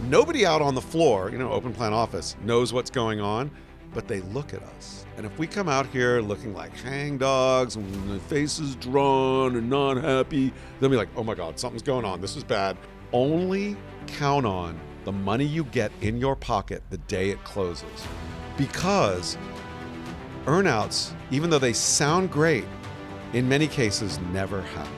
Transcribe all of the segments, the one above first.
Nobody out on the floor, open plan office, knows what's going on, but they look at us. And if we come out here looking like hangdogs and the faces drawn and not happy, they'll be like, oh my God, something's going on. This is bad. Only count on the money you get in your pocket the day it closes. Because earnouts, even though they sound great, in many cases never happen.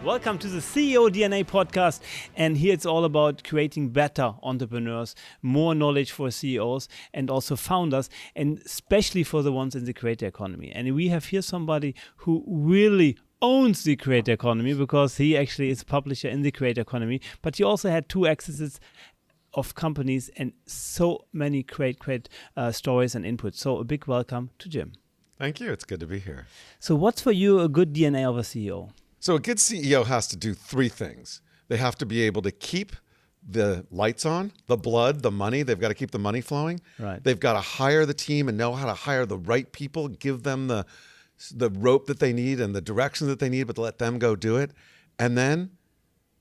Welcome to the CEO DNA podcast, and here it's all about creating better entrepreneurs, more knowledge for CEOs and also founders, and especially for the ones in the creator economy. And we have here somebody who really owns the creator economy because he actually is a publisher in the creator economy, but he also had 2 exits of companies and so many great stories and inputs. So a big welcome to Jim. Thank you. It's good to be here. So what's for you a good DNA of a CEO? So a good CEO has to do 3 things. They have to be able to keep the lights on, the blood, the money. They've got to keep the money flowing. Right. They've got to hire the team and know how to hire the right people, give them the rope that they need and the direction that they need, but let them go do it. And then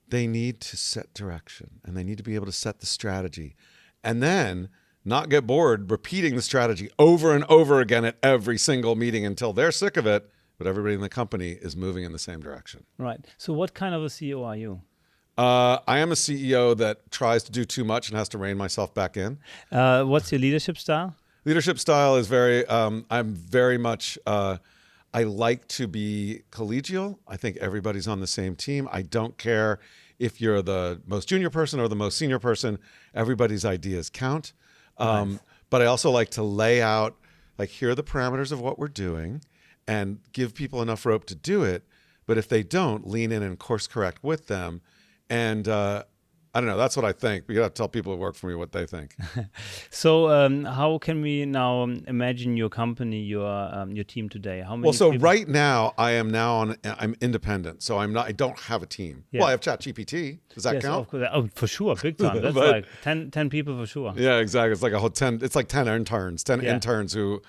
they need to set direction, and they need to be able to set the strategy. And then not get bored repeating the strategy over and over again at every single meeting until they're sick of it, but everybody in the company is moving in the same direction. Right. So what kind of a CEO are you? I am a CEO that tries to do too much and has to rein myself back in. What's your leadership style? Leadership style is I'm very much, I like to be collegial. I think everybody's on the same team. I don't care if you're the most junior person or the most senior person. Everybody's ideas count. Nice. But I also like to lay out, here are the parameters of what we're doing, and give people enough rope to do it. But if they don't, lean in and course correct with them. And I don't know, that's what I think. But you got to tell people who work for me what they think. So how can we now imagine your company, your team today? How many? Well, so people? right now I'm independent. So I don't have a team. Yeah. Well, I have ChatGPT. Does that Yes, count? of course. Oh, for sure, big time. That's But- like 10 people for sure. Yeah, exactly. It's like it's like 10 interns, 10 Yeah. interns who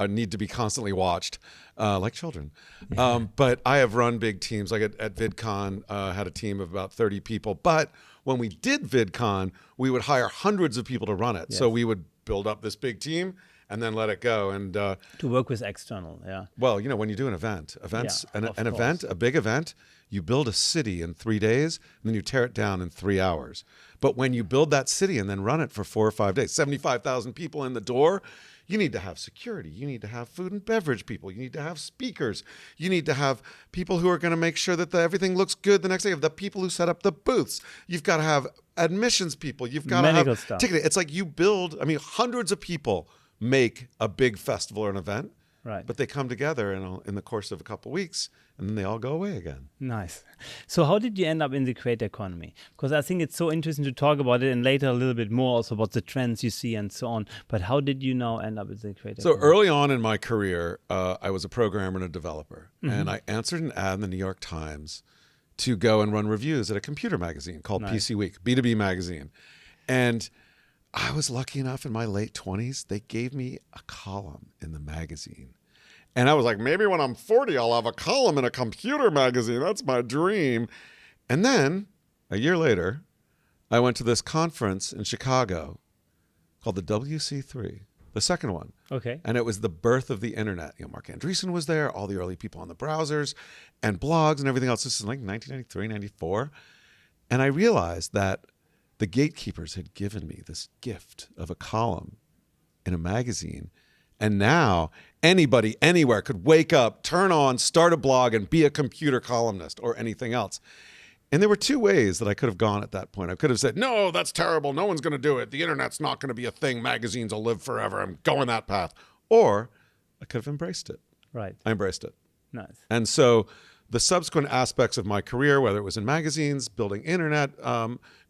need to be constantly watched, like children. But I have run big teams. Like at VidCon, had a team of about 30 people. But when we did VidCon, we would hire hundreds of people to run it. Yes. So we would build up this big team and then let it go. And To work with external, yeah. well, when you do an event, Yeah, of an event, a big event, you build a city in 3 days, and then you tear it down in 3 hours. But when you build that city and then run it for 4 or 5 days, 75,000 people in the door, you need to have security. You need to have food and beverage people. You need to have speakers. You need to have people who are going to make sure that everything looks good the next day. The people who set up the booths. You've got to have admissions people. You've got to Medical have stuff. ticketing. It's like you build, hundreds of people make a big festival or an event. Right. But they come together in the course of a couple of weeks, and then they all go away again. Nice. So how did you end up in the creator economy? Because I think it's so interesting to talk about it, and later a little bit more also about the trends you see and so on. But how did you now end up in the creator So economy? early on in my career, I was a programmer and a developer. And I answered an ad in the New York Times to go and run reviews at a computer magazine called Nice. PC Week, B2B magazine. And I was lucky enough in my late 20s, they gave me a column in the magazine. And I was like, maybe when I'm 40, I'll have a column in a computer magazine. That's my dream. And then a year later, I went to this conference in Chicago called the WC3, the second one. Okay. And it was the birth of the internet. Mark Andreessen was there, all the early people on the browsers and blogs and everything else. This is like 1993, 94. And I realized that the gatekeepers had given me this gift of a column in a magazine. And now anybody, anywhere could wake up, turn on, start a blog, and be a computer columnist or anything else. And there were 2 ways that I could have gone at that point. I could have said, no, that's terrible. No one's going to do it. The internet's not going to be a thing. Magazines will live forever. I'm going that path. Or I could have embraced it. Right. I embraced it. Nice. And so the subsequent aspects of my career, whether it was in magazines, building internet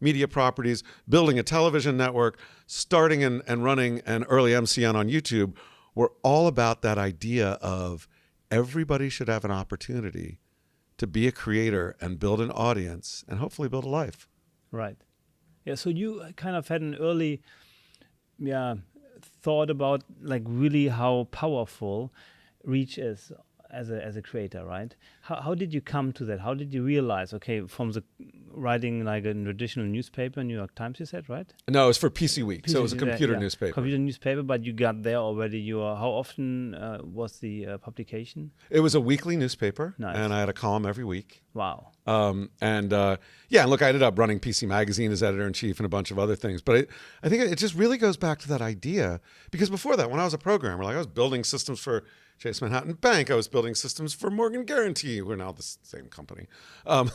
media properties, building a television network, starting and running an early MCN on YouTube, were all about that idea of everybody should have an opportunity to be a creator and build an audience and hopefully build a life. Right. Yeah. So you kind of had an early, thought about like really how powerful reach is as a creator, right? How did you come to that? How did you realize, okay, from the writing like a traditional newspaper, New York Times, you said, right? No, it was for PC Week, so it was a PC, computer newspaper. Computer newspaper, but you got there already. How often was the publication? It was a weekly newspaper, Nice. and I had a column every week. Wow. And look, I ended up running PC Magazine as editor-in-chief and a bunch of other things. But I think it just really goes back to that idea, because before that, when I was a programmer, like I was building systems for Chase Manhattan Bank, I was building systems for Morgan Guarantee, who are now the same company, and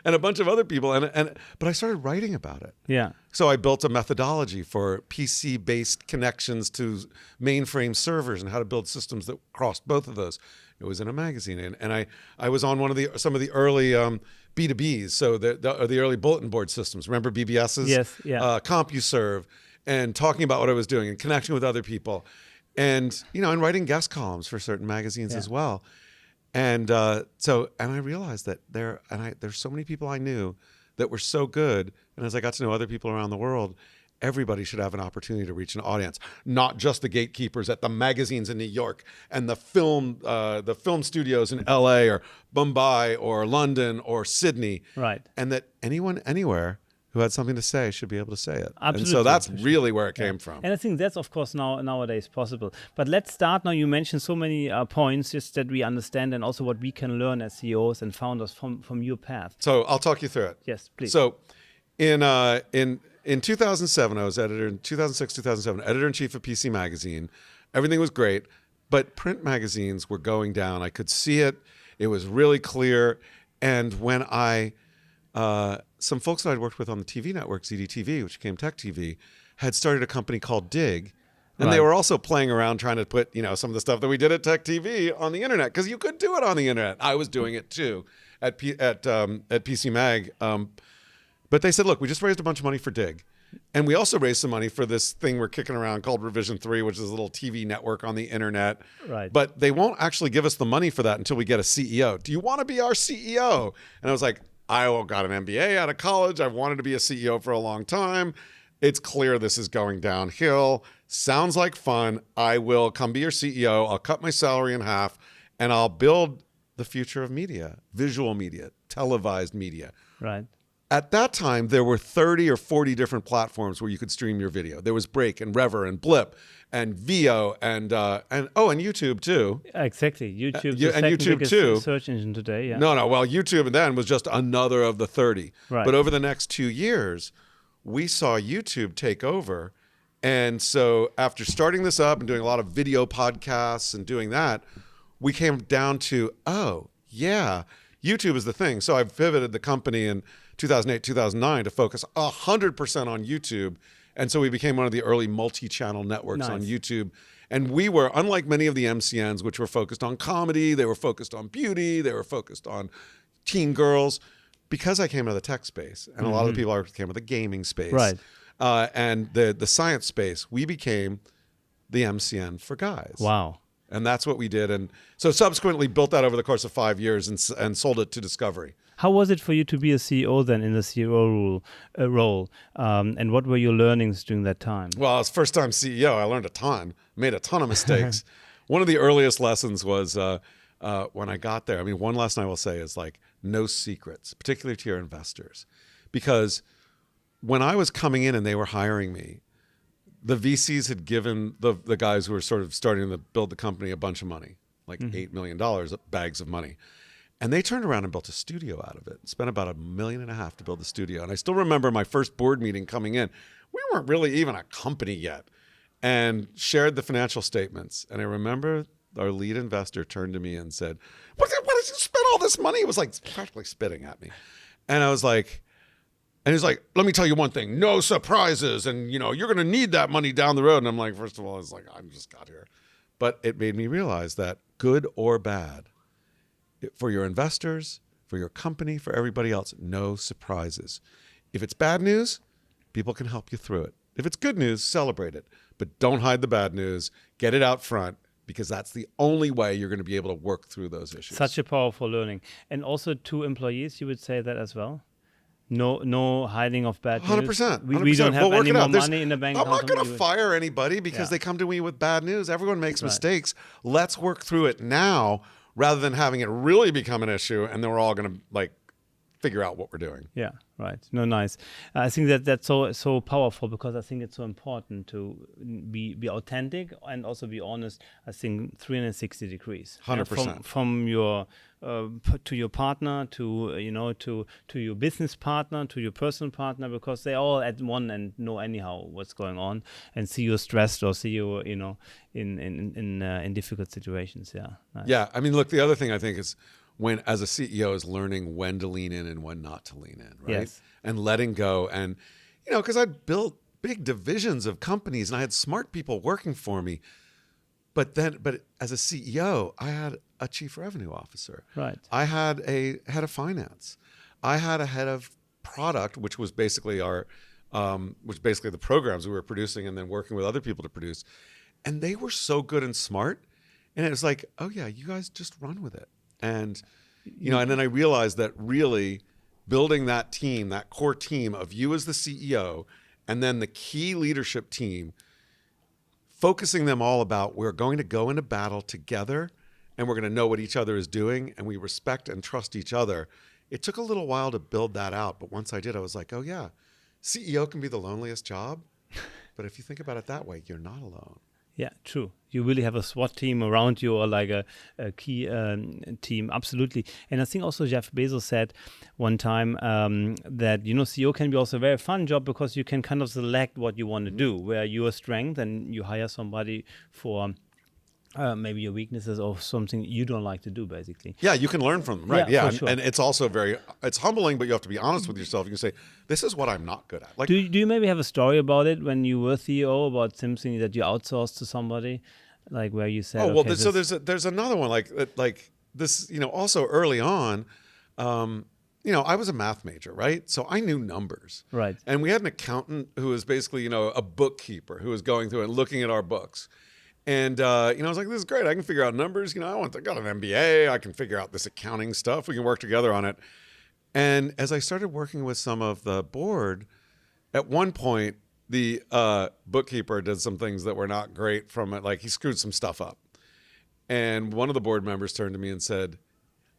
a bunch of other people. But I started writing about it. Yeah. So I built a methodology for PC-based connections to mainframe servers and how to build systems that crossed both of those. It was in a magazine, and I was on some of the early B2Bs, so the early bulletin board systems. Remember BBSs? Yes, yeah. CompuServe, and talking about what I was doing and connecting with other people, and and writing guest columns for certain magazines as well. And I realized that there's so many people I knew that were so good, and as I got to know other people around the world, everybody should have an opportunity to reach an audience, not just the gatekeepers at the magazines in New York and the film studios in LA or Mumbai or London or Sydney. Right. And that anyone, anywhere who had something to say should be able to say it. Absolutely. And so that's really where it came from. And I think that's, of course, nowadays possible. But let's start now. You mentioned so many points just that we understand, and also what we can learn as CEOs and founders from your path. So I'll talk you through it. Yes, please. So in 2007, I was in 2006, 2007, editor-in-chief of PC Magazine. Everything was great, but print magazines were going down. I could see it. It was really clear. And when some folks that I'd worked with on the TV network, ZDTV, which became Tech TV, had started a company called Dig. And they were also playing around trying to put, some of the stuff that we did at Tech TV on the internet, because you could do it on the internet. I was doing it too at PC Mag. But they said, look, we just raised a bunch of money for Dig. And we also raised some money for this thing we're kicking around called Revision3, which is a little TV network on the internet. Right. But they won't actually give us the money for that until we get a CEO. Do you want to be our CEO? And I was like, I got an MBA out of college. I've wanted to be a CEO for a long time. It's clear this is going downhill. Sounds like fun. I will come be your CEO. I'll cut my salary in half, and I'll build the future of media, visual media, televised media. Right. At that time, there were 30 or 40 different platforms where you could stream your video. There was Break and Rever and Blip and Vio and YouTube too. Exactly, YouTube. And YouTube too. Search engine today. Yeah. No. Well, YouTube then was just another of the 30. Right. But over the next 2 years, we saw YouTube take over. And so after starting this up and doing a lot of video podcasts and doing that, we came down to, YouTube is the thing. So I pivoted the company in 2008, 2009 to focus 100% on YouTube. And so we became one of the early multi-channel networks on YouTube. And we were, unlike many of the MCNs, which were focused on comedy, they were focused on beauty, they were focused on teen girls, because I came out of the tech space. And a lot of the people I came out of the gaming space. Right. And the science space, we became the MCN for guys. Wow. And that's what we did. And so subsequently built that over the course of 5 years and sold it to Discovery. How was it for you to be a CEO then in the CEO role? And what were your learnings during that time? Well, I was first time CEO. I learned a ton, made a ton of mistakes. One of the earliest lessons was when I got there. I mean, one lesson I will say is like no secrets, particularly to your investors. Because when I was coming in and they were hiring me, the VCs had given the guys who were sort of starting to build the company a bunch of money, like $8 million, bags of money. And they turned around and built a studio out of it. Spent about $1.5 million to build the studio. And I still remember my first board meeting coming in. We weren't really even a company yet, and shared the financial statements. And I remember our lead investor turned to me and said, what did you spend all this money? It was like practically spitting at me. And I was like, and he's like, let me tell you one thing, no surprises. And you're going to need that money down the road. And I'm like, first of all, it's like, I just got here. But it made me realize that good or bad, for your investors, for your company, for everybody else, no surprises. If it's bad news, people can help you through it. If it's good news, celebrate it. But don't hide the bad news. Get it out front, because that's the only way you're going to be able to work through those issues. Such a powerful learning. And also to employees, you would say that as well? No hiding of bad news. 100%. We don't have We'll work any it more out. money in the bank I'm account. not going to fire anybody because they come to me with bad news. Everyone makes mistakes. Let's work through it now rather than having it really become an issue and then we're all going to like figure out what we're doing. Yeah, right. No, nice. I think that's so powerful because I think it's so important to be authentic and also be honest. I think 360 degrees. 100%. From your to your partner, to your business partner, to your personal partner, because they all at one and know anyhow what's going on and see you stressed or see you in difficult situations. Yeah. Nice. Yeah. I mean, look, the other thing I think is when as a CEO is learning when to lean in and when not to lean in, right? Yes. And letting go. And, because I'd built big divisions of companies and I had smart people working for me. But as a CEO, I had a chief revenue officer. Right. I had a head of finance. I had a head of product, which was basically the programs we were producing and then working with other people to produce. And they were so good and smart. And it was like, oh yeah, you guys just run with it. And, and then I realized that really building that team, that core team of you as the CEO, and then the key leadership team, focusing them all about we're going to go into battle together and we're going to know what each other is doing and we respect and trust each other. It took a little while to build that out. But once I did, I was like, oh yeah, CEO can be the loneliest job. But if you think about it that way, you're not alone. Yeah, true. You really have a SWAT team around you or like a key team. Absolutely. And I think also Jeff Bezos said one time that, CEO can be also a very fun job because you can kind of select what you want to do, where your strength and you hire somebody for maybe your weaknesses or something you don't like to do, basically. Yeah, you can learn from them, right? Yeah, sure. And it's also it's humbling, but you have to be honest with yourself. You can say, this is what I'm not good at. Like, do you maybe have a story about it when you were CEO about something that you outsourced to somebody, like where you said, so there's another one like this, also early on, I was a math major, right? So I knew numbers. Right. And we had an accountant who was basically, a bookkeeper who was going through and looking at our books. And, I was like, this is great. I can figure out numbers. I got an MBA. I can figure out this accounting stuff. We can work together on it. And as I started working with some of the board, at one point, the bookkeeper did some things that were not great from it. Like he screwed some stuff up. And one of the board members turned to me and said,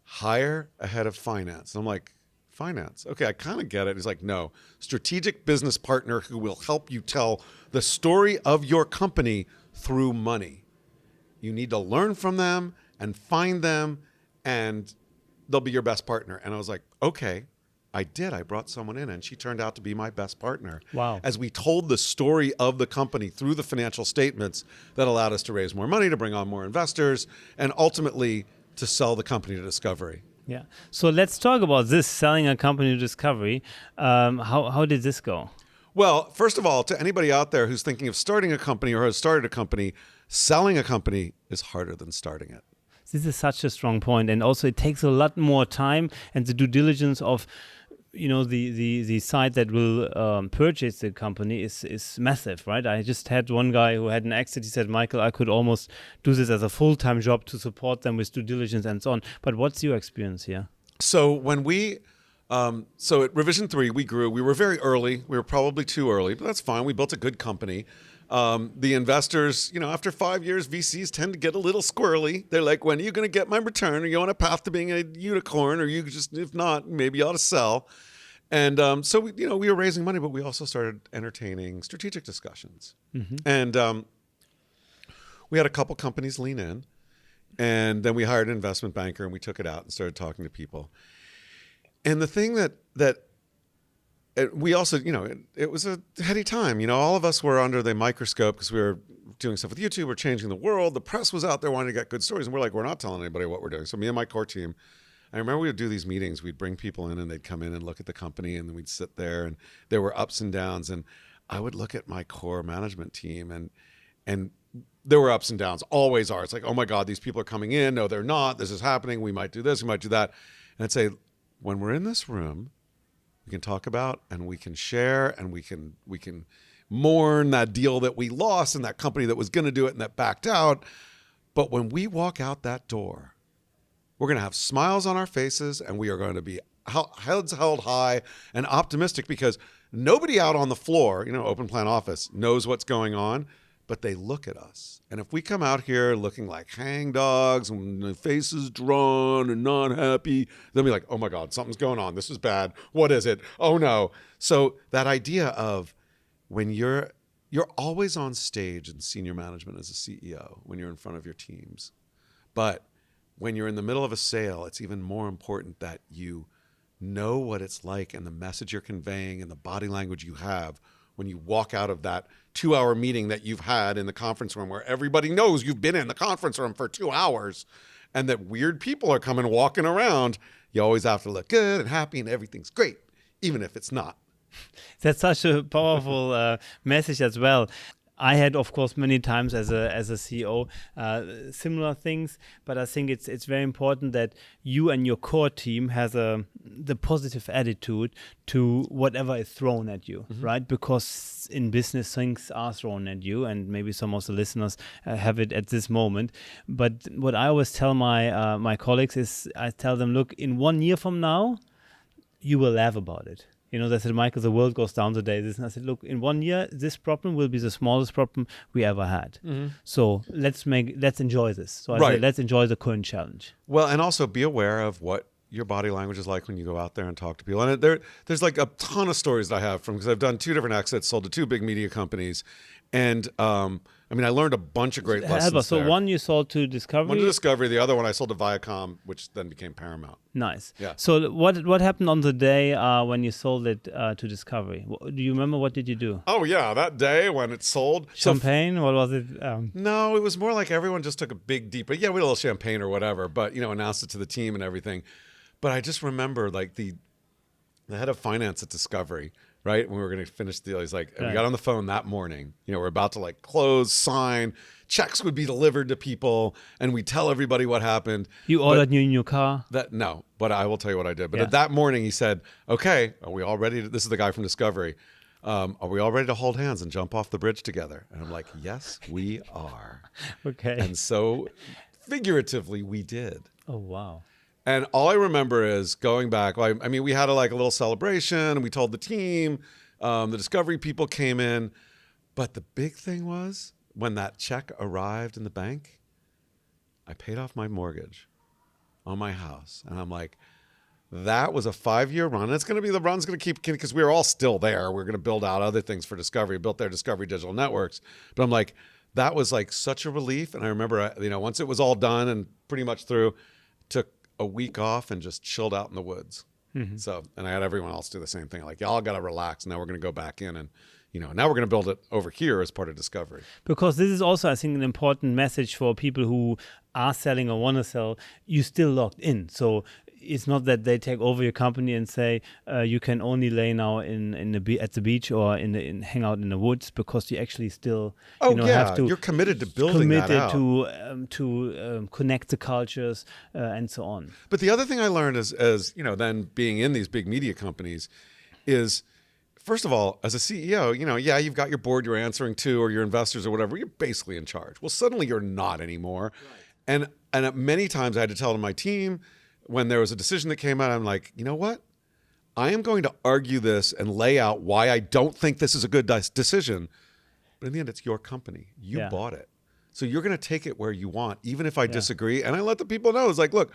hire a head of finance. And I'm like, finance? Okay, I kind of get it. He's like, no, strategic business partner who will help you tell the story of your company through money. You need to learn from them and find them and they'll be your best partner. And I was like, okay, I did. I brought someone in and she turned out to be my best partner. Wow. As we told the story of the company through the financial statements that allowed us to raise more money, to bring on more investors, and ultimately to sell the company to Discovery. Yeah. So let's talk about this, selling a company to Discovery. How did this go? Well, first of all, to anybody out there who's thinking of starting a company or has started a company, selling a company is harder than starting it. This is such a strong point. And also it takes a lot more time and the due diligence of, the side that will purchase the company is massive, right? I just had one guy who had an exit. He said, Michael, I could almost do this as a full-time job to support them with due diligence and so on. But what's your experience here? So when so at Revision3, we grew. We were very early. We were probably too early, but that's fine. We built a good company. The investors, after 5 years, VCs tend to get a little squirrely. They're like, when are you going to get my return? Are you on a path to being a unicorn? Or you just, if not, maybe you ought to sell. And so we were raising money, but we also started entertaining strategic discussions. Mm-hmm. And we had a couple companies lean in. And then we hired an investment banker and we took it out and started talking to people. And the thing that we also, it was a heady time. All of us were under the microscope because we were doing stuff with YouTube. We're changing the world. The press was out there wanting to get good stories. And we're like, we're not telling anybody what we're doing. So me and my core team, I remember we would do these meetings. We'd bring people in and they'd come in and look at the company and then we'd sit there and there were ups and downs. And I would look at my core management team and there were ups and downs, always are. It's like, oh my God, these people are coming in. No, they're not. This is happening. We might do this. We might do that. And I'd say, when we're in this room, we can talk about and we can share and we can mourn that deal that we lost and that company that was going to do it and that backed out. But when we walk out that door, we're going to have smiles on our faces and we are going to be heads held high and optimistic because nobody out on the floor, open plan office, knows what's going on, but they look at us. And if we come out here looking like hangdogs and the faces drawn and not happy, they'll be like, oh my God, something's going on. This is bad. What is it? Oh no. So that idea of when you're always on stage in senior management as a CEO when you're in front of your teams. But when you're in the middle of a sale, it's even more important that you know what it's like and the message you're conveying and the body language you have when you walk out of that 2-hour meeting that you've had in the conference room where everybody knows you've been in the conference room for 2 hours and that weird people are coming walking around. You always have to look good and happy and everything's great, even if it's not. That's such a powerful message as well. I had, of course, many times as a CEO similar things, but I think it's very important that you and your core team has the positive attitude to whatever is thrown at you, right? Because in business things are thrown at you, and maybe some of the listeners have it at this moment. But what I always tell my colleagues is, I tell them, look, in 1 year from now, you will laugh about it. They said, Michael, the world goes down today. And I said, look, in 1 year, this problem will be the smallest problem we ever had. So let's enjoy this. So I said, let's enjoy the current challenge. Well, and also be aware of what your body language is like when you go out there and talk to people. And there's like a ton of stories that I have because I've done 2 different exits, sold to 2 big media companies. And I learned a bunch of great lessons So there. one you sold to Discovery? One to Discovery. The other one I sold to Viacom, which then became Paramount. Nice. Yeah. So what happened on the day when you sold it to Discovery? Do you remember what did you do? Oh, yeah. That day when it sold. Champagne? What was it? No, it was more like everyone just took a big, deep, yeah, we had a little champagne or whatever, but, announced it to the team and everything. But I just remember like the head of finance at Discovery, right? When we were going to finish the deal, he's like, and we got on the phone that morning, we're about to like close, sign, checks would be delivered to people, and we tell everybody what happened. You ordered new car? No, but I will tell you what I did. But that morning he said, okay, are we all ready this is the guy from Discovery. Are we all ready to hold hands and jump off the bridge together? And I'm like, yes, we are. Okay. And so figuratively we did. Oh, wow. And all I remember is going back. We had a little celebration, and we told the team. The Discovery people came in, but the big thing was when that check arrived in the bank, I paid off my mortgage on my house, and I'm like, that was a 5-year run. It's going to be the run's going to keep because we were all still there. We're going to build out other things for Discovery, built their Discovery Digital Networks, but I'm like, that was like such a relief. And I remember, once it was all done and pretty much through, took a week off and just chilled out in the woods. So, and I had everyone else do the same thing. Like, y'all got to relax. Now we're going to go back in and, now we're going to build it over here as part of Discovery. Because this is also, I think, an important message for people who are selling or want to sell. You still locked in. So it's not that they take over your company and say you can only lay now at the beach or hang out in the woods, because you actually still have to. You're committed to building that out. to connect the cultures and so on. But the other thing I learned as then being in these big media companies is, first of all, as a CEO, you've got your board you're answering to or your investors or whatever. You're basically in charge. Well, suddenly you're not anymore. Right. And many times I had to tell to my team, when there was a decision that came out, I'm like, you know what? I am going to argue this and lay out why I don't think this is a good decision. But in the end, it's your company. You bought it. So you're going to take it where you want, even if I disagree. And I let the people know, it's like, look,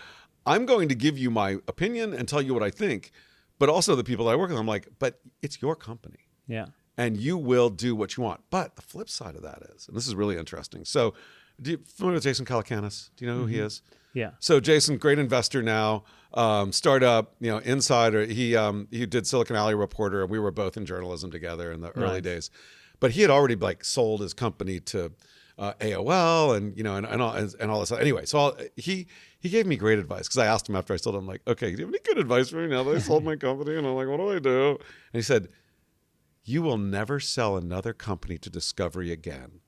I'm going to give you my opinion and tell you what I think. But also the people that I work with, I'm like, but it's your company. Yeah. And you will do what you want. But the flip side of that is, and this is really interesting. So, familiar with Jason Calacanis? Do you know who he is? Yeah. So Jason, great investor now, startup, insider. He did Silicon Valley Reporter, and we were both in journalism together in the early days. But he had already sold his company to AOL and all this. Anyway, so he gave me great advice, because I asked him after I sold him, like, okay, do you have any good advice for me now that I sold my company? And I'm like, what do I do? And he said, you will never sell another company to Discovery again.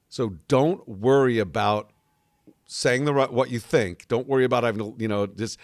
So don't worry about saying what you think. Don't worry about just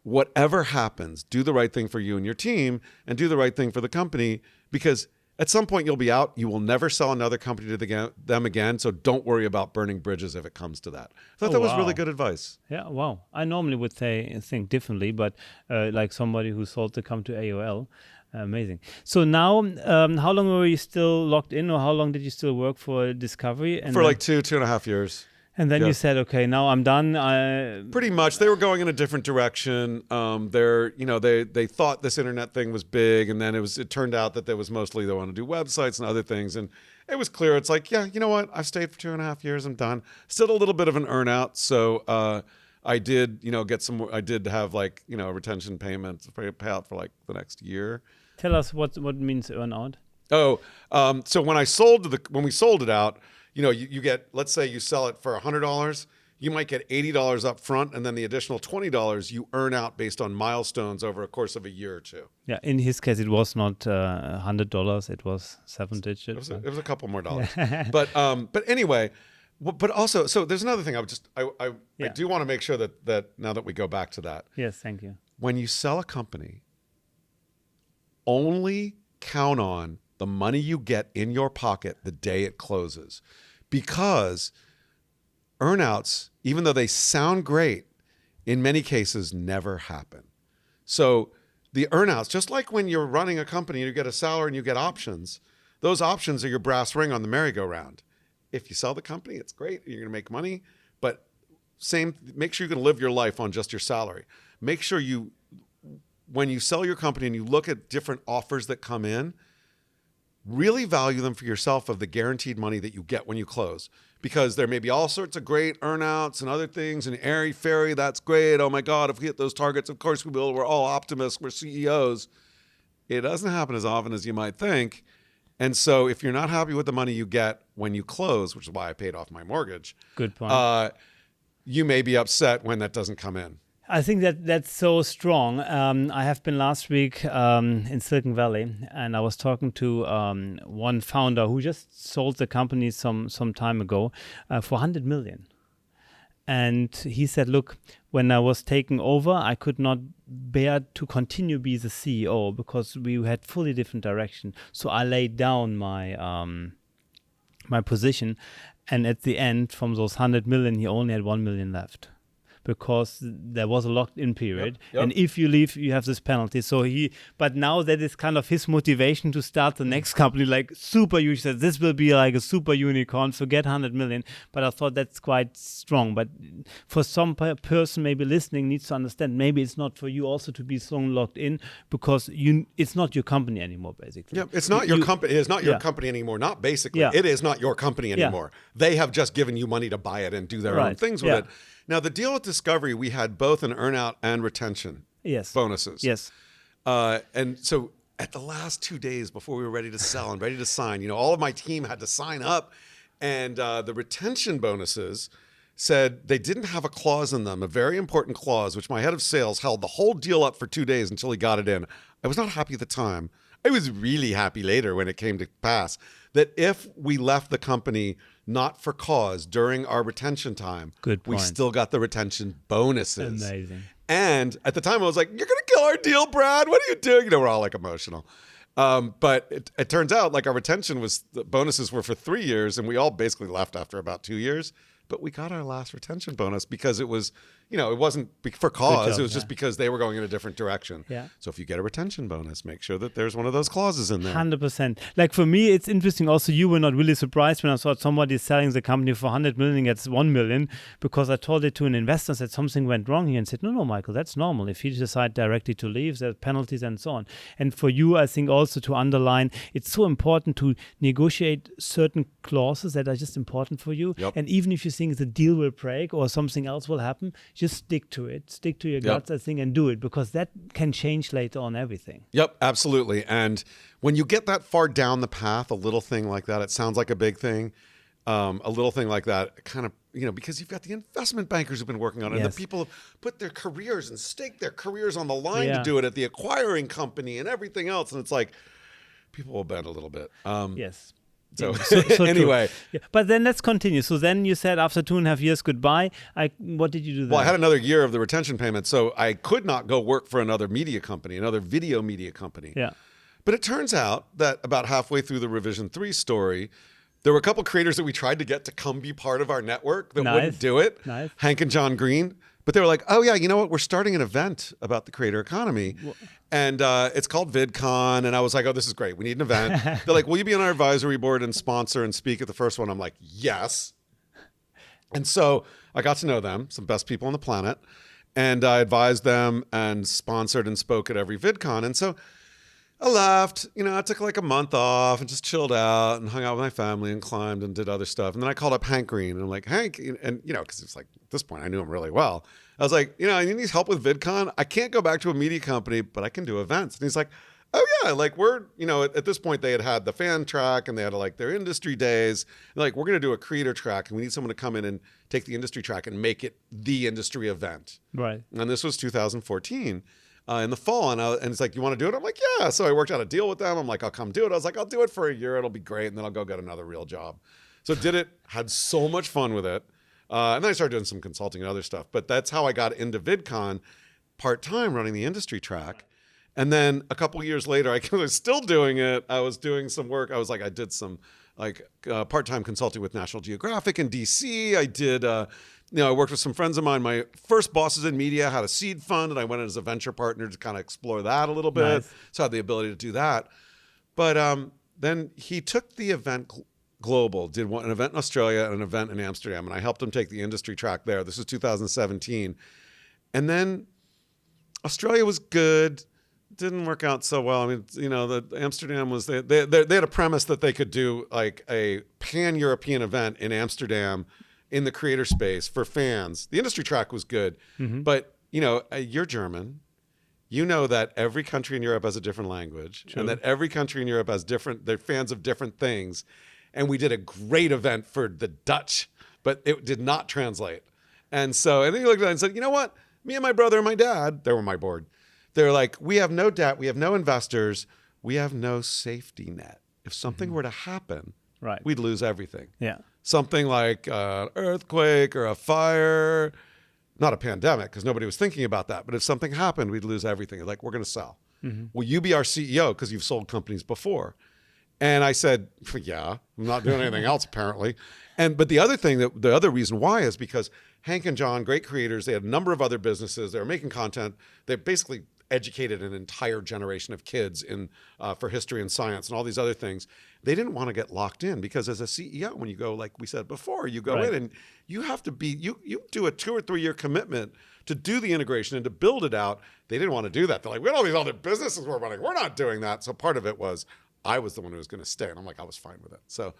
whatever happens, do the right thing for you and your team, and do the right thing for the company, because At some point, you'll be out. You will never sell another company to them again. So don't worry about burning bridges if it comes to that. I thought that was really good advice. Yeah, wow. I normally would think differently, but like somebody who sold the company to AOL, amazing. So now, how long were you still locked in, or how long did you still work for Discovery? And for like 2.5 years. And then you said, okay, now I'm done. Pretty much. They were going in a different direction. They thought this internet thing was big, and then it turned out that there was mostly they want to do websites and other things. And it was clear. It's like, yeah, you know what? I've stayed for 2.5 years. I'm done. Still a little bit of an earnout. So I did, get some. I did have like, retention payments pay out for like the next year. Tell us what means earnout. Oh, so when we sold it out. You get, let's say you sell it for $100, you might get $80 up front, and then the additional $20 you earn out based on milestones over a course of a year or two. Yeah, in his case, it was not $100; it was 7 digits. It was a couple more dollars. But anyway, but also, so there's another thing I do want to make sure that now that we go back to that. Yes, thank you. When you sell a company, only count on the money you get in your pocket the day it closes. Because earnouts, even though they sound great, in many cases never happen. So the earnouts, just like when you're running a company, you get a salary and you get options, those options are your brass ring on the merry-go-round. If you sell the company, it's great, you're going to make money, but make sure you can live your life on just your salary. Make sure when you sell your company and you look at different offers that come in, really value them for yourself of the guaranteed money that you get when you close. Because there may be all sorts of great earnouts and other things, and airy-fairy, that's great. Oh my God, if we hit those targets, of course we will. We're all optimists. We're CEOs. It doesn't happen as often as you might think. And so if you're not happy with the money you get when you close, which is why I paid off my mortgage. Good point. You may be upset when that doesn't come in. I think that's so strong. I have been last week in Silicon Valley, and I was talking to one founder who just sold the company some time ago for 100 million. And he said, look, when I was taking over, I could not bear to continue be the CEO because we had fully different direction. So I laid down my my position, and at the end, from those 100 million, he only had 1 million left. Because there was a locked-in period, and if you leave, you have this penalty. But now that is kind of his motivation to start the next company, like super huge. Said this will be like a super unicorn. Forget 100 million. But I thought that's quite strong. But for some person maybe listening needs to understand, maybe it's not for you also to be so locked in because it's not your company anymore, basically. Yeah, it's not your company. It is not your company anymore. Not basically. Yeah. It is not your company anymore. They have just given you money to buy it and do their own things with it. Now, the deal with Discovery, we had both an earnout and retention bonuses. Yes. And so at the last 2 days before we were ready to sell and ready to sign, all of my team had to sign up. And the retention bonuses said they didn't have a clause in them, a very important clause, which my head of sales held the whole deal up for 2 days until he got it in. I was not happy at the time. I was really happy later when it came to pass that if we left the company not for cause during our retention time, we still got the retention bonuses. Amazing. And at the time I was like, you're going to kill our deal, Brad. What are you doing? We're all like emotional. But it turns out like our retention the bonuses were for 3 years and we all basically left after about 2 years. But we got our last retention bonus because it was, it wasn't for cause. It was just because they were going in a different direction. Yeah. So if you get a retention bonus, make sure that there's one of those clauses in there. 100%. Like for me, it's interesting. Also, you were not really surprised when I saw somebody selling the company for 100 million gets 1 million because I told it to an investor that something went wrong here and said, no, Michael, that's normal. If you decide directly to leave, there's penalties and so on. And for you, I think also to underline, it's so important to negotiate certain clauses that are just important for you. Yep. And even if you think the deal will break or something else will happen, just stick to it. Stick to your guts, I think, and do it because that can change later on everything. Yep, absolutely. And when you get that far down the path, a little thing like that, it sounds like a big thing. A little thing like that kind of, because you've got the investment bankers who've been working on it. Yes. And the people have put their careers and staked their careers on the line to do it at the acquiring company and everything else. And it's like, people will bend a little bit. Yes. So, so anyway. Yeah. But then let's continue. So then you said after 2.5 years, goodbye. What did you do then? Well, I had another year of the retention payment. So I could not go work for another media company, another video media company. Yeah. But it turns out that about halfway through the Revision3 story, there were a couple creators that we tried to get to come be part of our network that wouldn't do it. Nice. Hank and John Green. But they were like, oh, yeah, you know what? We're starting an event about the creator economy. And it's called VidCon. And I was like, oh, this is great. We need an event. They're like, will you be on our advisory board and sponsor and speak at the first one? I'm like, yes. And so I got to know them, some best people on the planet. And I advised them and sponsored and spoke at every VidCon. And so I left, I took like a month off and just chilled out and hung out with my family and climbed and did other stuff. And then I called up Hank Green and I'm like, Hank, and because it's like at this point I knew him really well. I was like, you need help with VidCon? I can't go back to a media company, but I can do events. And he's like, oh yeah, like we're, at this point they had the fan track and they had like their industry days. And like, we're going to do a creator track and we need someone to come in and take the industry track and make it the industry event. Right. And this was 2014. In the fall, and it's like, you want to do it? I'm like, yeah. So I worked out a deal with them. I'm like, I'll come do it. I was like, I'll do it for a year. It'll be great. And then I'll go get another real job. So did it, had so much fun with it. And then I started doing some consulting and other stuff. But that's how I got into VidCon part-time running the industry track. And then a couple years later, I was still doing it. I was doing some work. I did some part-time consulting with National Geographic in DC. I did, I worked with some friends of mine. My first bosses in media had a seed fund, and I went in as a venture partner to kind of explore that a little bit. Nice. So I had the ability to do that. But then he took the event global, did an event in Australia and an event in Amsterdam, and I helped him take the industry track there. This was 2017. And then Australia was good. Didn't work out so well. I mean, the Amsterdam was, they had a premise that they could do like a pan-European event in Amsterdam in the creator space for fans. The industry track was good, but you're German. You know that every country in Europe has a different language. True. And that every country in Europe has they're fans of different things. And we did a great event for the Dutch, but it did not translate. And then he looked at it and said, you know what? Me and my brother and my dad, they were my board. They're like, we have no debt. We have no investors. We have no safety net. If something were to happen, we'd lose everything. Yeah. Something like an earthquake or a fire, not a pandemic, because nobody was thinking about that. But if something happened, we'd lose everything. Like, we're going to sell. Will you be our CEO? Because you've sold companies before. And I said, yeah, I'm not doing anything else apparently. But the other reason why is because Hank and John, great creators, they had a number of other businesses. They were making content. They basically educated an entire generation of kids for history and science and all these other things. They didn't want to get locked in because as a CEO, when you go, like we said before, you go in and you have to you do a 2 or 3 year commitment to do the integration and to build it out. They didn't want to do that. They're like, we have all these other businesses we're running. We're not doing that. So part of it was I was the one who was going to stay. And I'm like, I was fine with it. So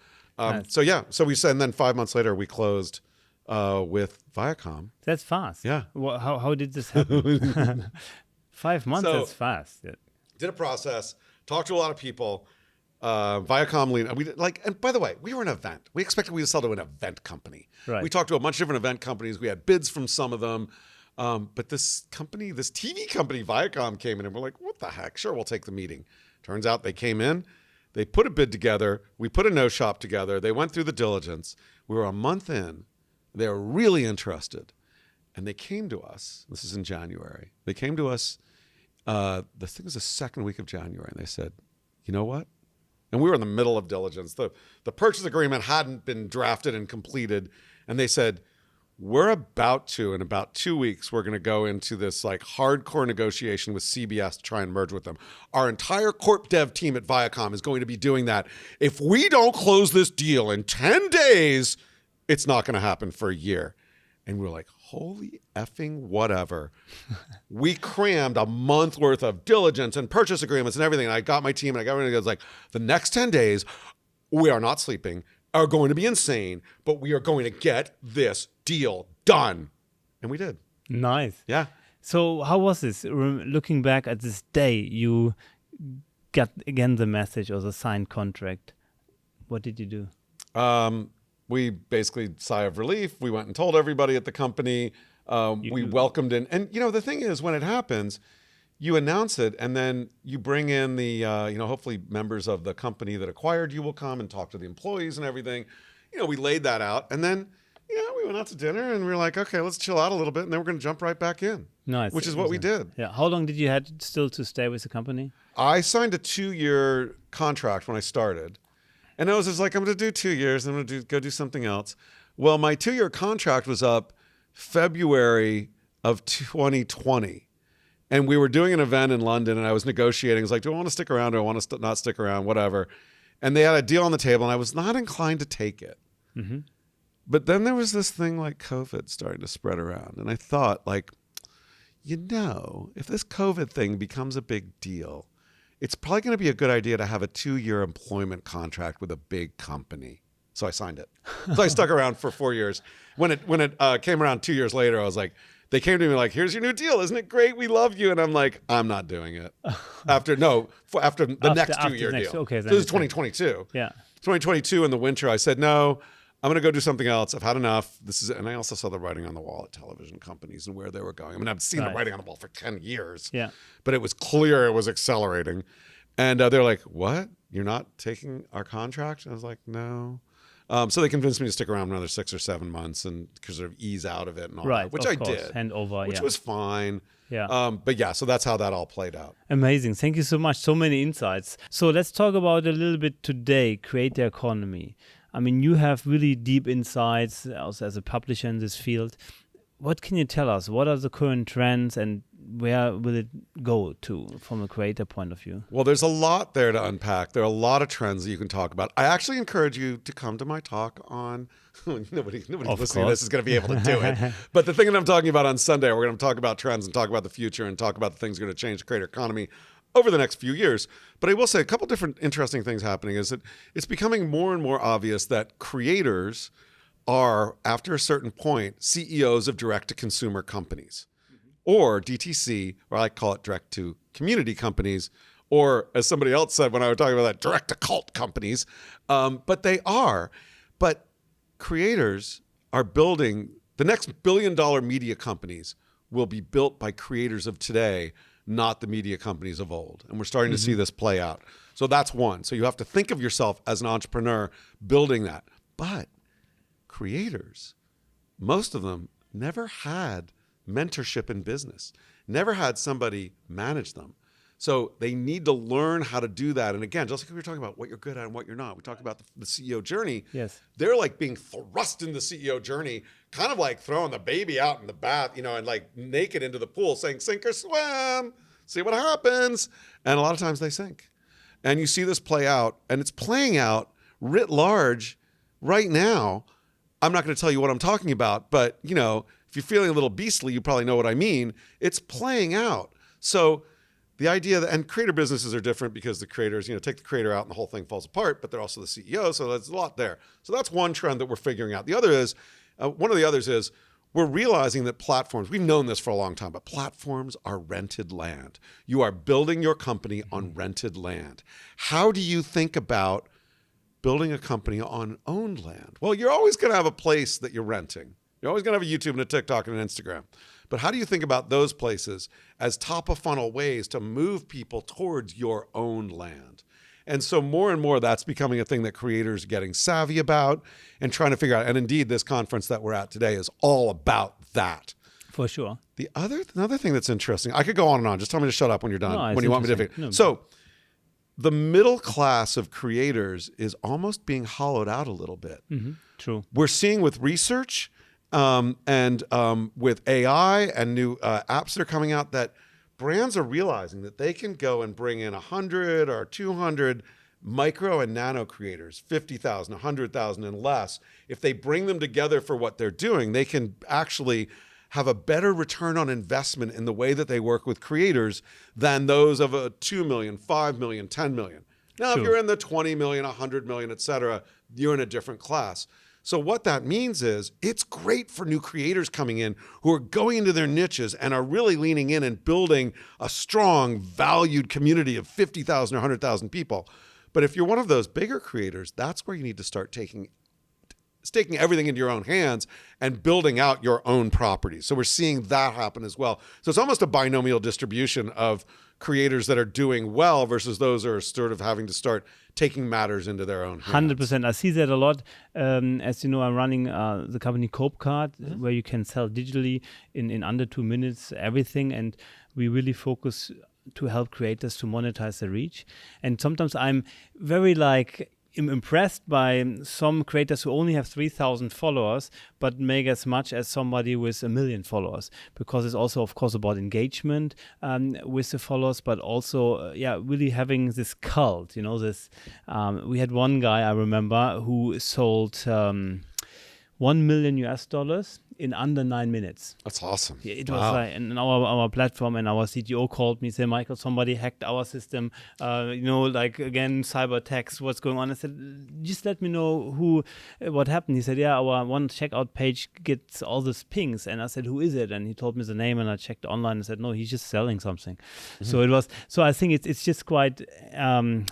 we said, and then 5 months later, we closed with Viacom. That's fast. Yeah. Well, how did this happen? 5 months, that's fast. Yeah. Did a process, talked to a lot of people. Viacom and by the way, we were an event. We expected we to sell to an event company. Right. We talked to a bunch of different event companies. We had bids from some of them. But this TV company, Viacom, came in and we're like, what the heck? Sure, we'll take the meeting. Turns out they came in, they put a bid together. We put a no shop together. They went through the diligence. We were a month in. They were really interested. And they came to us. This is in January. They came to us. I think it was the second week of January. And they said, you know what? And we were in the middle of diligence. The purchase agreement hadn't been drafted and completed. And they said, we're about to, in about 2 weeks, we're going to go into this like hardcore negotiation with CBS to try and merge with them. Our entire corp dev team at Viacom is going to be doing that. If we don't close this deal in 10 days, it's not going to happen for a year. And we're like, holy effing whatever. We crammed a month worth of diligence and purchase agreements and everything. And I got my team and I got everything. I was like, the next 10 days, we are not sleeping, are going to be insane, but we are going to get this deal done. And we did. Nice. Yeah. So how was this? Looking back at this day, you got again the message or the signed contract. What did you do? We basically sigh of relief. We went and told everybody at the company. We welcomed in. And, the thing is, when it happens, you announce it and then you bring in the, hopefully members of the company that acquired you will come and talk to the employees and everything. We laid that out. And then, we we went out to dinner and we were like, okay, let's chill out a little bit. And then we're going to jump right back in. Nice. Which is what we did. Yeah. How long did you had still to stay with the company? I signed a 2-year contract when I started. And I was just like, I'm going to do 2 years. And I'm going to go do something else. Well, my 2-year contract was up February of 2020. And we were doing an event in London and I was negotiating. I was like, do I want to stick around? Do I want to not stick around? Whatever. And they had a deal on the table and I was not inclined to take it. Mm-hmm. But then there was this thing like COVID starting to spread around. And I thought like, if this COVID thing becomes a big deal, it's probably going to be a good idea to have a 2-year employment contract with a big company. So I signed it. So I stuck around for 4 years. When it came around 2 years later, I was like, they came to me like, here's your new deal. Isn't it great? We love you. And I'm like, I'm not doing it. After the next 2-year deal. Okay, so this is 2022. Yeah. 2022 in the winter, I said, no, I'm going to go do something else. I've had enough. And I also saw the writing on the wall at television companies and where they were going. I mean, I've seen the writing on the wall for 10 years. Yeah. But it was clear it was accelerating. And they're like, what? You're not taking our contract? And I was like, no. So they convinced me to stick around another 6 or 7 months and sort of ease out of it and all that, which I did. Hand over, which was fine. Yeah. But yeah, so that's how that all played out. Amazing. Thank you so much. So many insights. So let's talk about a little bit today, create the economy. I mean, you have really deep insights also as a publisher in this field. What can you tell us? What are the current trends and where will it go to from a creator point of view? Well, there's a lot there to unpack. There are a lot of trends that you can talk about. I actually encourage you to come to my talk on, nobody listening to this is going to be able to do it. But the thing that I'm talking about on Sunday, we're going to talk about trends and talk about the future and talk about the things that are going to change the creator economy over the next few years. But I will say a couple different interesting things happening is that it's becoming more and more obvious that creators are, after a certain point, CEOs of direct-to-consumer companies, or DTC, or I call it direct-to-community companies, or as somebody else said when I was talking about that, direct-to-cult companies. But they are. But creators are building, the next billion-dollar media companies will be built by creators of today, not the media companies of old. And we're starting to see this play out. So that's one. So you have to think of yourself as an entrepreneur building that. But creators, most of them never had mentorship in business, never had somebody manage them. So they need to learn how to do that. And again, just like we were talking about what you're good at and what you're not, we talked about the CEO journey. Yes. They're like being thrust in the CEO journey, kind of like throwing the baby out in the bath, and like naked into the pool saying, sink or swim, see what happens. And a lot of times they sink. And you see this play out, and it's playing out writ large right now. I'm not going to tell you what I'm talking about, but if you're feeling a little beastly, you probably know what I mean. It's playing out. So the idea that, and creator businesses are different because the creators, take the creator out and the whole thing falls apart, but they're also the CEO. So there's a lot there. So that's one trend that we're figuring out. The other is, one of the others is we're realizing that platforms, we've known this for a long time, but platforms are rented land. You are building your company on rented land. How do you think about building a company on owned land? Well, you're always going to have a place that you're renting. You're always going to have a YouTube and a TikTok and an Instagram. But how do you think about those places as top of funnel ways to move people towards your own land? And so more and more that's becoming a thing that creators are getting savvy about and trying to figure out. And indeed, this conference that we're at today is all about that. For sure. Another thing that's interesting, I could go on and on. Just tell me to shut up when you're done, when you want me to. No. So the middle class of creators is almost being hollowed out a little bit. Mm-hmm. True. We're seeing with research and with AI and new apps that are coming out that brands are realizing that they can go and bring in 100 or 200 micro and nano creators, 50,000, 100,000 and less. If they bring them together for what they're doing, they can actually have a better return on investment in the way that they work with creators than those of a 2 million, 5 million, 10 million. Now, If you're in the 20 million, 100 million, et cetera, you're in a different class. So what that means is it's great for new creators coming in who are going into their niches and are really leaning in and building a strong, valued community of 50,000 or 100,000 people. But if you're one of those bigger creators, that's where you need to start taking everything into your own hands and building out your own properties. So we're seeing that happen as well. So it's almost a binomial distribution of creators that are doing well versus those that are sort of having to start taking matters into their own hands. 100%. I see that a lot. As you know, I'm running the company Kloep, where you can sell digitally in under 2 minutes everything, and we really focus to help creators to monetize their reach. And sometimes I'm very impressed by some creators who only have 3,000 followers but make as much as somebody with 1 million followers, because it's also, of course, about engagement with the followers, but also really having this cult, this we had one guy, I remember, who sold $1 million in under 9 minutes. That's awesome. It was in our platform, and our CTO called me, said, Michael, somebody hacked our system, again, cyber attacks, what's going on? I said, just let me know what happened. He said, our one checkout page gets all these pings. And I said, who is it? And he told me the name, and I checked online and said, no, he's just selling something. So I think it's just quite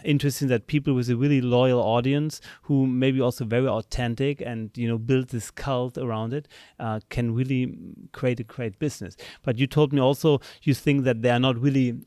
interesting that people with a really loyal audience, who maybe also very authentic and, build this cult around it, can really create a great business. But you told me also you think that they are not really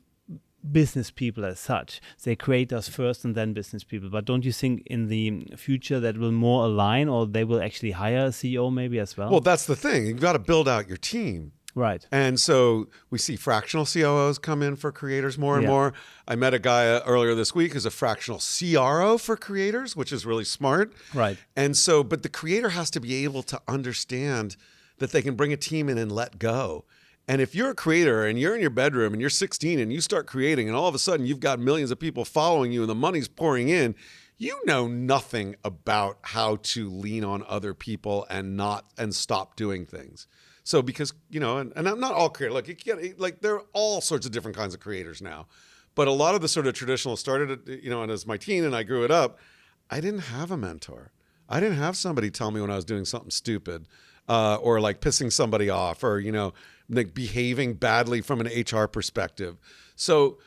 business people as such. They creators first and then business people. But don't you think in the future that will more align, or they will actually hire a CEO maybe as well? Well, that's the thing. You've got to build out your team. Right. And so we see fractional COOs come in for creators more and more. I met a guy earlier this week who's a fractional CRO for creators, which is really smart. Right. And so, but the creator has to be able to understand that they can bring a team in and let go. And if you're a creator and you're in your bedroom and you're 16 and you start creating, and all of a sudden you've got millions of people following you and the money's pouring in, you know nothing about how to lean on other people and stop doing things. So because, and I'm not all creators, there are all sorts of different kinds of creators now. But a lot of the sort of traditional started, and as my teen and I grew it up, I didn't have a mentor. I didn't have somebody tell me when I was doing something stupid, or pissing somebody off, or, behaving badly from an HR perspective. So,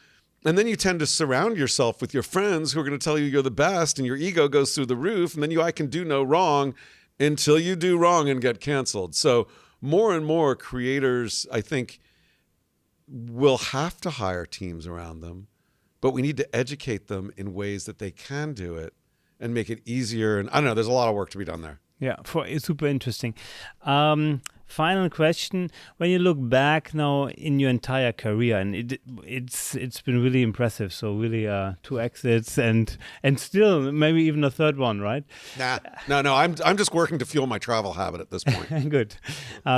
and then you tend to surround yourself with your friends who are going to tell you you're the best, and your ego goes through the roof, and then I can do no wrong until you do wrong and get canceled. So more and more creators, I think, will have to hire teams around them, but we need to educate them in ways that they can do it and make it easier. And I don't know, there's a lot of work to be done there. Yeah, it's super interesting. Final question: when you look back now in your entire career, and it's been really impressive. So really, 2 exits and still maybe even a third one, right? No. I'm just working to fuel my travel habit at this point. Good.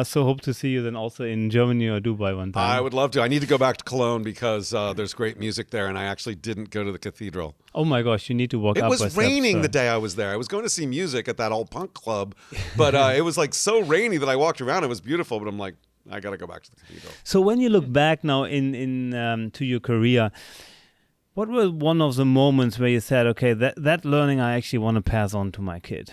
So hope to see you then also in Germany or Dubai one time. I would love to. I need to go back to Cologne because there's great music there, and I actually didn't go to the cathedral. Oh my gosh, you need to walk up. It was raining the day I was there. I was going to see music at that old punk club, but it was so rainy that I walked around. It was beautiful, but I'm like, I got to go back to the cathedral. So when you look back now in to your career, what was one of the moments where you said, okay, that learning I actually want to pass on to my kid?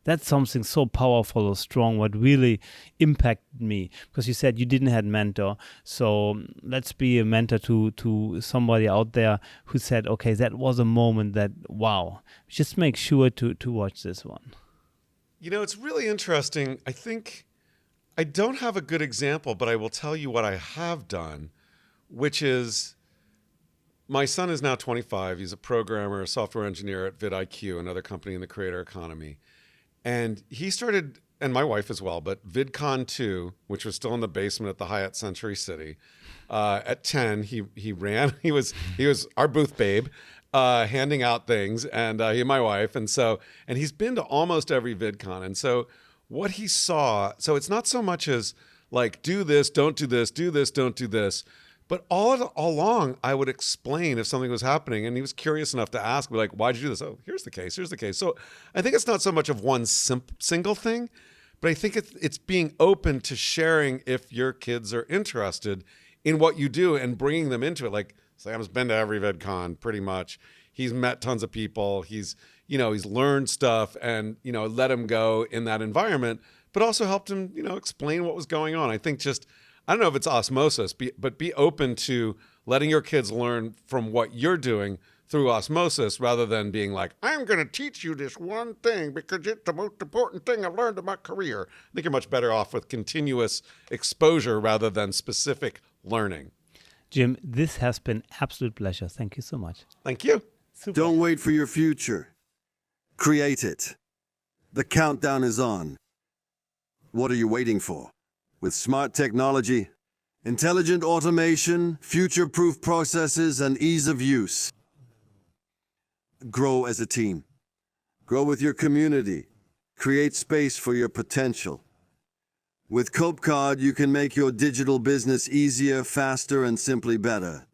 That's something so powerful or strong, what really impacted me. Because you said you didn't have a mentor. So let's be a mentor to somebody out there who said, okay, that was a moment that, wow, just make sure to watch this one. It's really interesting. I think I don't have a good example, but I will tell you what I have done, which is my son is now 25. He's a programmer, a software engineer at vidIQ, another company in the creator economy. And he started, and my wife as well, but VidCon 2, which was still in the basement at the Hyatt Century City. At 10, he ran. He was our booth babe, handing out things, and he and my wife. And he's been to almost every VidCon. And so what he saw, so it's not so much as do this, don't do this, do this, don't do this. But all along, I would explain if something was happening, and he was curious enough to ask me, why'd you do this? Oh, here's the case, here's the case. So I think it's not so much of one single thing, but I think it's being open to sharing if your kids are interested in what you do and bringing them into it. Sam's been to every VidCon, pretty much. He's met tons of people. He's learned stuff, and, let him go in that environment, but also helped him, explain what was going on. I think I don't know if it's osmosis, but be open to letting your kids learn from what you're doing through osmosis, rather than being I'm going to teach you this one thing because it's the most important thing I've learned in my career. I think you're much better off with continuous exposure rather than specific learning. Jim, this has been absolute pleasure. Thank you so much. Thank you. Super. Don't wait for your future. Create it. The countdown is on. What are you waiting for? With smart technology, intelligent automation, future-proof processes, and ease of use. Grow as a team. Grow with your community. Create space for your potential. With Kloep Card, you can make your digital business easier, faster, and simply better.